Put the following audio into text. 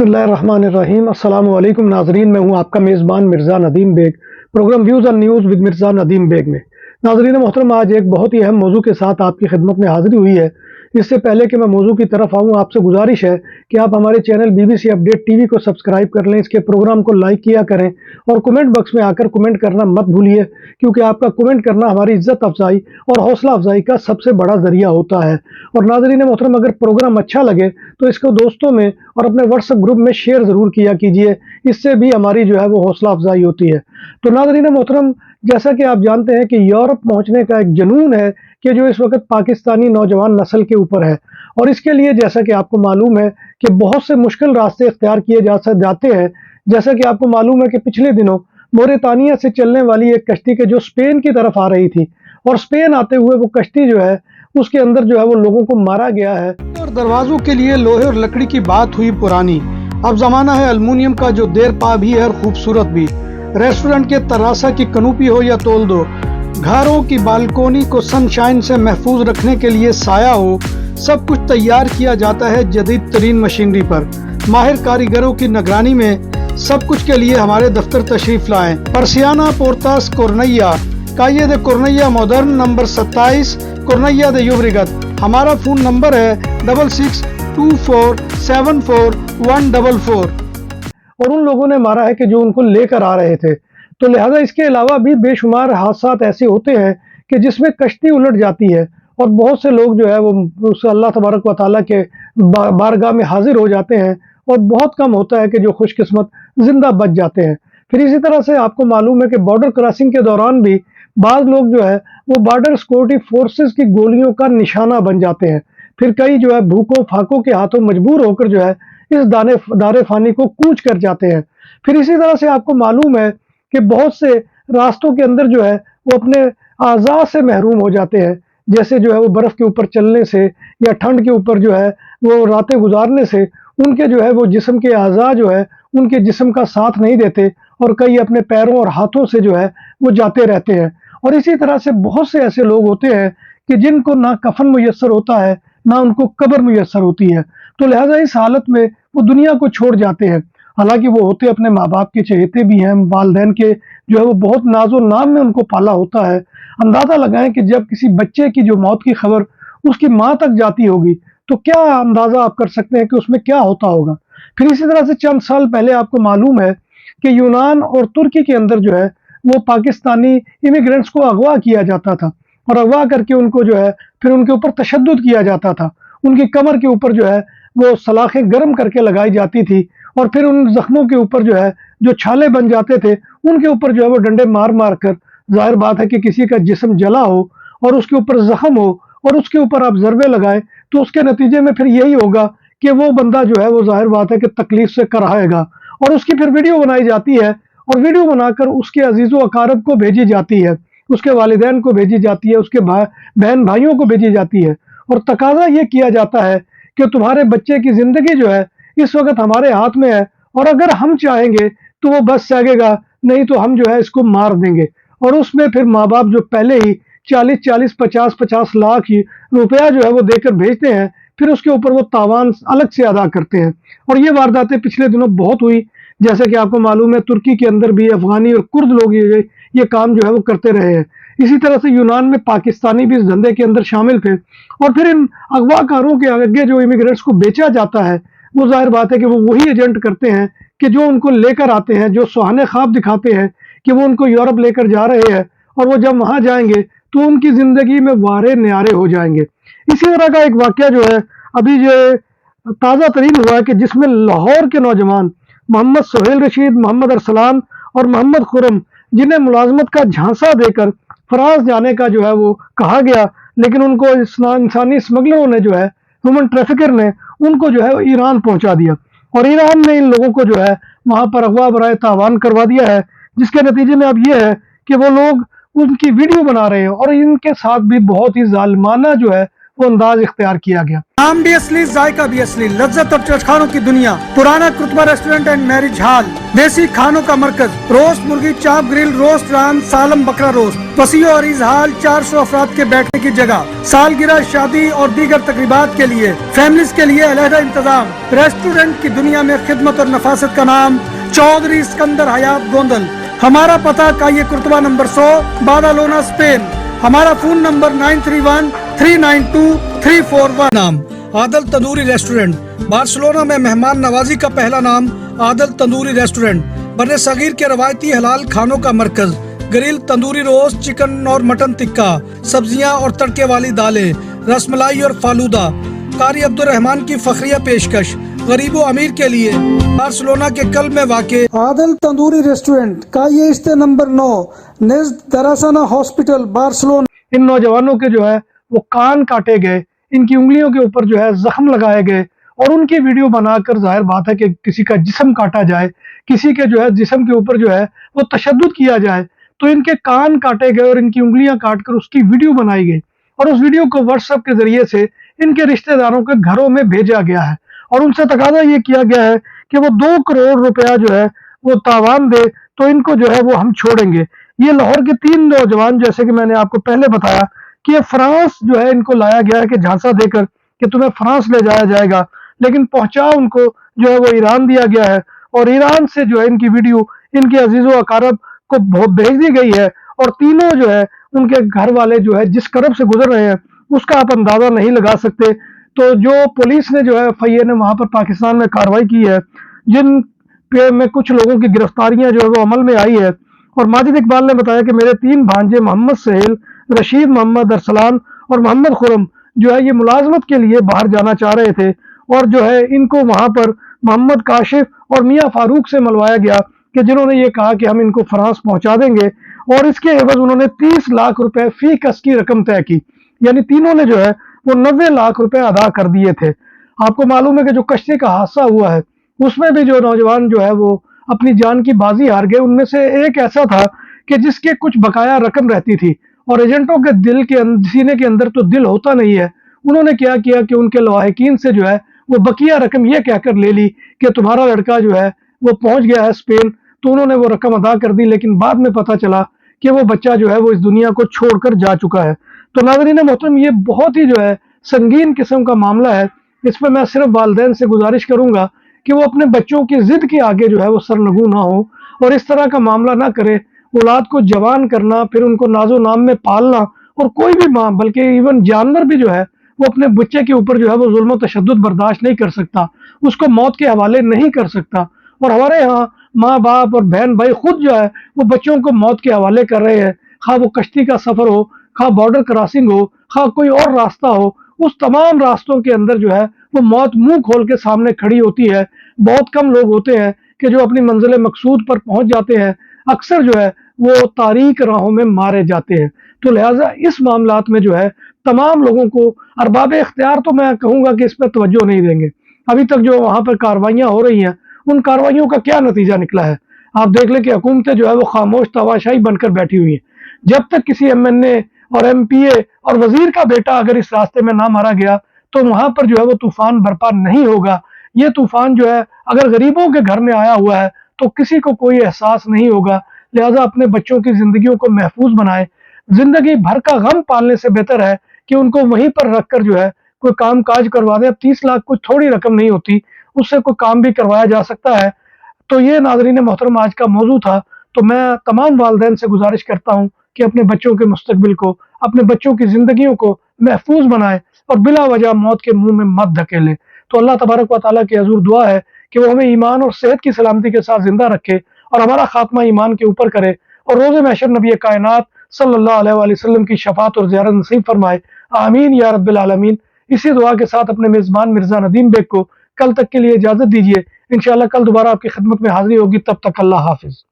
बिस्मिल्लाहिर्रहमानिर्रहीम। अस्सलाम वालेकुम नाजरीन, मैं हूं आपका मेज़बान Mirza Nadeem Baig, program views and news with Mirza Nadeem Baig में। नाजरीन मोहतरम, आज एक बहुत ही अहम मौजू के साथ आपकी खिदमत में हाज़िरी हुई है। इससे पहले कि मैं मौजू की तरफ आऊँ, आपसे गुजारिश है कि आप हमारे चैनल BBC अपडेट TV को सब्सक्राइब कर लें, इसके प्रोग्राम को लाइक किया करें और कमेंट बॉक्स में आकर कमेंट करना मत भूलिए, क्योंकि आपका कमेंट करना हमारी इज्जत अफजाई और हौसला अफजाई का सबसे बड़ा ज़रिया होता है। और नाजरीन मोहतरम, अगर प्रोग्राम अच्छा लगे तो इसको दोस्तों में और अपने व्हाट्सएप ग्रुप में शेयर ज़रूर किया कीजिए, इससे भी हमारी जो है वो हौसला अफजाई होती है। तो नाजरीन मोहतरम, जैसा कि आप जानते हैं कि यूरोप पहुंचने का एक जुनून है कि जो इस वक्त पाकिस्तानी नौजवान नस्ल के ऊपर है, और इसके लिए जैसा कि आपको मालूम है कि बहुत से मुश्किल रास्ते इख्तियार किए जाते हैं। जैसा कि आपको मालूम है कि पिछले दिनों मोरितानिया से चलने वाली एक कश्ती के जो स्पेन की तरफ आ रही थी, और स्पेन आते हुए वो कश्ती जो है उसके अंदर जो है वो लोगों को मारा गया है। और दरवाजों के लिए लोहे और लकड़ी की बात हुई पुरानी, अब जमाना है अल्मुनियम का, जो देर पा भी है और खूबसूरत भी। रेस्टोरेंट के तरासा की कनूपी हो या तोल दो, घरों की बालकोनी को सनशाइन से महफूज रखने के लिए साया हो, सब कुछ तैयार किया जाता है जदीद तरीन मशीनरी पर। माहिर कारीगरों की निगरानी में सब कुछ के लिए हमारे दफ्तर तशरीफ लाएं। परसियाना पोर्तास कोर्नैया, काये दे कोर्नैया मॉडर्न, नंबर 27 कोर्नैया दे यूब्रिगत। हमारा फ़ोन नंबर है 6624741144। और उन लोगों ने मारा है कि जो उनको लेकर आ रहे थे। तो लिहाजा इसके अलावा भी बेशुमार हादसात ऐसे होते हैं कि जिसमें कश्ती उलट जाती है और बहुत से लोग जो है वो उस अल्लाह तबारक व तआला के बारगाह में हाजिर हो जाते हैं, और बहुत कम होता है कि जो खुशकिस्मत जिंदा बच जाते हैं। फिर इसी तरह से आपको मालूम है कि बॉर्डर क्रॉसिंग के दौरान भी बाज़ लोग जो है वो बॉर्डर सिक्योरिटी फोर्सेस की गोलियों का निशाना बन जाते हैं। फिर कई जो है भूखों फाकों के हाथों मजबूर होकर जो है इस दारे फानी को कूच कर जाते हैं। फिर इसी तरह से आपको मालूम है कि बहुत से रास्तों के अंदर जो है वो अपने आज़ा से महरूम हो जाते हैं, जैसे जो है वो बर्फ़ के ऊपर चलने से या ठंड के ऊपर जो है वो रातें गुजारने से उनके जो है वो जिस्म के आज़ा जो है उनके जिस्म का साथ नहीं देते, और कई अपने पैरों और हाथों से जो है वो जाते रहते हैं। और इसी तरह से बहुत से ऐसे लोग होते हैं कि जिनको ना कफन मुयस्सर होता है, ना उनको कब्र मुयस्सर होती है। तो लिहाजा इस हालत में वो दुनिया को छोड़ जाते हैं। हालांकि वो होते अपने माँ बाप के चहेते भी हैं, वालिदैन के जो है वो बहुत नाजो नाम में उनको पाला होता है। अंदाज़ा लगाएं कि जब किसी बच्चे की जो मौत की खबर उसकी माँ तक जाती होगी, तो क्या अंदाज़ा आप कर सकते हैं कि उसमें क्या होता होगा। फिर इसी तरह से चंद साल पहले आपको मालूम है कि यूनान और तुर्की के अंदर जो है वो पाकिस्तानी इमिग्रेंट्स को अगवा किया जाता था, और अगवा करके उनको जो है फिर उनके ऊपर तशद्दुद किया जाता था। उनकी कमर के ऊपर जो है वो सलाखें गर्म करके लगाई जाती थी, और फिर उन जख्मों के ऊपर जो है जो छाले बन जाते थे उनके ऊपर जो है वो डंडे मार मार कर, जाहिर बात है कि किसी का जिस्म जला हो और उसके ऊपर जख्म हो और उसके ऊपर आप ज़रबे लगाएं, तो उसके नतीजे में फिर यही होगा कि वो बंदा जो है वो जाहिर बात है कि तकलीफ से कराएगा। और उसकी फिर वीडियो बनाई जाती है, और वीडियो बनाकर उसके अजीज़ व अकारब को भेजी जाती है, उसके वालिदैन को भेजी जाती है, उसके बहन भाइयों को भेजी जाती है, और तकाजा ये किया जाता है कि तुम्हारे बच्चे की ज़िंदगी जो है इस वक्त हमारे हाथ में है, और अगर हम चाहेंगे तो वो बच सकेगा, नहीं तो हम जो है इसको मार देंगे। और उसमें फिर माँ बाप जो पहले ही 40-40, 50-50 लाख रुपया जो है वो देकर भेजते हैं, फिर उसके ऊपर वो तावान अलग से अदा करते हैं। और ये वारदातें पिछले दिनों बहुत हुई, जैसे कि आपको मालूम है तुर्की के अंदर भी अफगानी और कुर्द लोग ये काम जो है वो करते रहे हैं। इसी तरह से यूनान में पाकिस्तानी भी इस धंधे के अंदर शामिल थे, और फिर इन अगवाकारों के आगे जो इमिग्रेंट्स को बेचा जाता है, वो जाहिर बात है कि वो वही एजेंट करते हैं कि जो उनको लेकर आते हैं, जो सुहाने ख्वाब दिखाते हैं कि वो उनको यूरोप लेकर जा रहे हैं, और वो जब वहां जाएंगे तो उनकी जिंदगी में वारे न्यारे हो जाएंगे। इसी तरह का एक वाकया जो है अभी जो ताज़ा तरीन हुआ है कि जिसमें लाहौर के नौजवान मोहम्मद सुहेल रशीद, मोहम्मद अरसलान और मोहम्मद खुरम, जिन्हें मुलाजमत का झांसा देकर फ्रांस जाने का जो है वो कहा गया, लेकिन उनको इंसानी स्मगलरों ने जो है, ह्यूमन ट्रैफिकर ने उनको जो है ईरान पहुंचा दिया, और ईरान ने इन लोगों को जो है वहां पर अगवा बराए तावान करवा दिया है, जिसके नतीजे में अब ये है कि वो लोग उनकी वीडियो बना रहे हैं, और इनके साथ भी बहुत ही जालिमाना जो है वो अंदाज इख्तियार किया गया। नाम भी असली, जायका भी असली, लज्जत और चटखानों की दुनिया, पुराना कुतबा रेस्टोरेंट एंड मैरिज हॉल, देसी खानों का मरकज, रोस्ट मुर्गी, चाप ग्रिल, रोस्ट रान, सालम बकरा रोस्ट, वसीओ अरीज हॉल, 400 अफराद के बैठने की जगह, सालगिरह, शादी और दीगर तकरीबात के लिए, फैमिलीज के लिए अलहदा इंतजाम। रेस्टोरेंट की दुनिया में खिदमत और नफासत का नाम चौधरी सिकंदर हयात गोंदल। हमारा पता काये कुर्तबा नंबर 100, बादालोना, स्पेन। हमारा फोन नंबर 9313923341। नाम आदल तंदूरी रेस्टोरेंट, बार्सिलोना में मेहमान नवाजी का पहला नाम आदल तंदूरी रेस्टोरेंट, बर्रे सगीर के रवायती हलाल खानों का मरकज, ग्रिल, तंदूरी रोस्ट, चिकन और मटन टिक्का, सब्जियां और तड़के वाली दालें, रसमलाई और फालूदा। कारी अब्दुर्रहमान की फखरिया पेशकश गरीबो अमीर के लिए, बार्सिलोना के कल्ब में वाक़े आदल तंदूरी रेस्टोरेंट का ये इस्ते नंबर 9 नेज़्द दरासाना हॉस्पिटल, बार्सिलोना। इन नौजवानों के जो है वो कान काटे गए, इनकी उंगलियों के ऊपर जो है जख्म लगाए गए और उनकी वीडियो बनाकर जाहिर बात है कि किसी का जिस्म काटा जाए, किसी के जो है जिस्म के ऊपर जो है वो तशद्दुद किया जाए, तो इनके कान काटे गए और इनकी उंगलियां काटकर उसकी वीडियो बनाई गई और उस वीडियो को व्हाट्सएप के जरिए से इनके रिश्तेदारों के घरों में भेजा गया है और उनसे तकाजा ये किया गया है कि वो 2 करोड़ रुपया जो है वो तावान दे तो इनको जो है वो हम छोड़ेंगे। ये लाहौर के 3 नौजवान, जैसे कि मैंने आपको पहले बताया कि ये फ्रांस जो है इनको लाया गया है कि झांसा देकर कि तुम्हें फ्रांस ले जाया जाएगा, लेकिन पहुंचा उनको जो है वो ईरान दिया गया है और ईरान से जो है इनकी वीडियो इनके अजीजों अकारब को भेज दी गई है और तीनों जो है उनके घर वाले जो है जिस करब से गुजर रहे हैं उसका आप अंदाजा नहीं लगा सकते। तो जो पुलिस ने जो है FIA ने वहां पर पाकिस्तान में कार्रवाई की है, जिन पे में कुछ लोगों की गिरफ्तारियां जो है वो अमल में आई है और माजिद इकबाल ने बताया कि मेरे 3 भांजे मोहम्मद सहेल, रशीद मोहम्मद, अरसलान और मोहम्मद खुरम जो है ये मुलाजमत के लिए बाहर जाना चाह रहे थे और जो है इनको वहां पर मोहम्मद काशिफ और मियाँ फारूक से मिलवाया गया कि जिन्होंने ये कहा कि हम इनको फ्रांस पहुंचा देंगे और इसके एवज उन्होंने 30 लाख रुपए फी कस की रकम तय की, यानी तीनों ने जो है वो 90 लाख रुपए अदा कर दिए थे। आपको मालूम है कि जो कश्ती का हादसा हुआ है उसमें भी जो नौजवान जो है वो अपनी जान की बाजी हार गए। उनमें से एक ऐसा था कि जिसके कुछ बकाया रकम रहती थी और एजेंटों के दिल के सीने के अंदर तो दिल होता नहीं है, उन्होंने क्या किया कि उनके लवाहिकीन से जो है वो बकिया रकम ये कहकर ले ली कि तुम्हारा लड़का जो है वो पहुंच गया है स्पेन, तो उन्होंने वो रकम अदा कर दी, लेकिन बाद में पता चला कि वो बच्चा जो है वो इस दुनिया को छोड़कर जा चुका है। तो नाज़रीन मोहतरम, ये बहुत ही जो है संगीन किस्म का मामला है। इस पर मैं सिर्फ वालिदैन से गुजारिश करूंगा कि वो अपने बच्चों की जिद के आगे जो है वो सरनगू ना हो और इस तरह का मामला ना करे। औलाद को जवान करना, फिर उनको नाजो नाम में पालना, और कोई भी माँ बल्कि इवन जानवर भी जो है वो अपने बच्चे के ऊपर जो है वो जुल्म तशद्दुद बर्दाश्त नहीं कर सकता, उसको मौत के हवाले नहीं कर सकता। और हमारे यहाँ माँ बाप और बहन भाई खुद जो है वो बच्चों को मौत के हवाले कर रहे हैं, खा वो कश्ती का सफर हो, खा बॉर्डर क्रॉसिंग हो, खा कोई और रास्ता हो, उस तमाम रास्तों के अंदर जो है वो मौत मुंह खोल के सामने खड़ी होती है। बहुत कम लोग होते हैं कि जो अपनी मंजिल मकसूद पर पहुंच जाते हैं, अक्सर जो है वो तारीक राहों में मारे जाते हैं। तो लिहाजा इस मामलात में जो है तमाम लोगों को अरबाब इख्तियार तो मैं कहूँगा कि इस पर तवज्जो नहीं देंगे। अभी तक जो वहाँ पर कार्रवाइयाँ हो रही हैं उन कार्रवाइयों का क्या नतीजा निकला है, आप देख लें कि हुकूमतें जो है वो खामोश तमाशाई बनकर बैठी हुई हैं। जब तक किसी MNA और MPA और वजीर का बेटा अगर इस रास्ते में ना मारा गया तो वहां पर जो है वो तूफान बर्पा नहीं होगा। ये तूफान जो है अगर गरीबों के घर में आया हुआ है तो किसी को कोई एहसास नहीं होगा। लिहाजा अपने बच्चों की जिंदगियों को महफूज बनाए। जिंदगी भर का गम पालने से बेहतर है कि उनको वहीं पर रखकर जो है कोई काम काज करवा दे। अब 30 लाख कुछ थोड़ी रकम नहीं होती, उससे कोई काम भी करवाया जा सकता है। तो ये नाज़रीन मोहतरम आज का मौजू था। तो मैं तमाम वालिदैन से गुजारिश करता हूँ कि अपने बच्चों के मुस्तकबिल को, अपने बच्चों की जिंदगियों को महफूज बनाए और बिला वजह मौत के मुंह में मत धकेले। तो अल्लाह तबारक व तआला के हजूर दुआ है कि वो हमें ईमान और सेहत की सलामती के साथ जिंदा रखे और हमारा खात्मा ईमान के ऊपर करे और रोज़े महशर नबी कायनात सल्लल्लाहु अलैहि वसल्लम की शफात और ज़ियारत नसीब फरमाए। आमीन या रब्बिल आलमीन। इसी दुआ के साथ अपने मेज़बान मिर्ज़ा नदीम बेग को कल तक के लिए इजाज़त दीजिए। इंशाअल्लाह कल दोबारा आपकी खिदमत में हाजिरी होगी। तब तक अल्लाह हाफिज़।